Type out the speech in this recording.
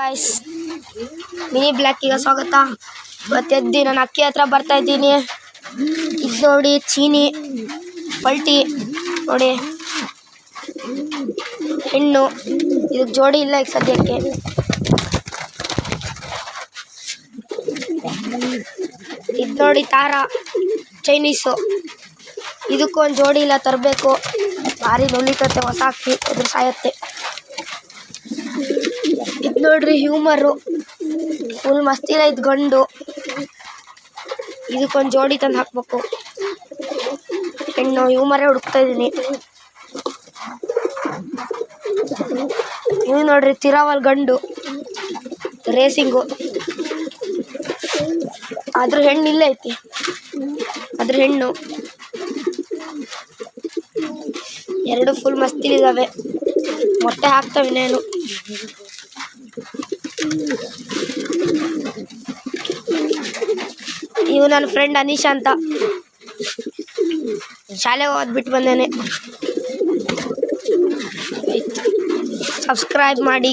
Guys mini ಬ್ಲಾಕಿಗೆ ಸ್ವಾಗತ. ಇವತ್ತು ನಾನು ಅಕ್ಕಿ ಹತ್ರ ಬರ್ತಾ ಇದ್ದೀನಿ. ಇದು ನೋಡಿ ಚೀನಿ ಪಲ್ಟಿ ನೋಡಿ ಹೆಣ್ಣು, ಇದಕ್ಕೆ ಜೋಡಿ ಇಲ್ಲ ಈಗ ಸದ್ಯಕ್ಕೆ. ಇದು ನೋಡಿ ತಾರ ಚೈನೀಸು, ಇದಕ್ಕೂ ಒಂದು ಜೋಡಿ ಇಲ್ಲ, ತರಬೇಕು. ಭಾರಿ ನೊಲಿತತೆ, ಹೊಸ ಅಕ್ಕಿ ಅದ್ರ ಸಾಯತ್ತೆ. ಇದು ನೋಡ್ರಿ ಹ್ಯೂಮರು, ಫುಲ್ ಮಸ್ತಿಲ್ಲ. ಇದು ಗಂಡು, ಇದಕ್ಕೊಂದು ಜೋಡಿ ತಂದು ಹಾಕ್ಬೇಕು. ಹೆಣ್ಣು ಹ್ಯೂಮರೇ ಹುಡುಕ್ತಾ ಇದ್ದೀನಿ. ಇದು ನೋಡ್ರಿ ತಿರಾವಲ್ ಗಂಡು ರೇಸಿಂಗು, ಅದ್ರ ಹೆಣ್ಣು ಇಲ್ಲೇ ಐತಿ. ಅದ್ರ ಹೆಣ್ಣು ಎರಡು ಫುಲ್ ಮಸ್ತಿಲಿದ್ದಾವೆ, ಮೊಟ್ಟೆ ಹಾಕ್ತವೆ ಇನ್ನೇನು. ಇವು ನನ್ನ ಫ್ರೆಂಡ್ ಅನೀಶಾ ಅಂತ, ಶಾಲೆಗೆ ಓದ್ಬಿಟ್ಟು ಬಂದೇನೆ. ಸಬ್ಸ್ಕ್ರೈಬ್ ಮಾಡಿ.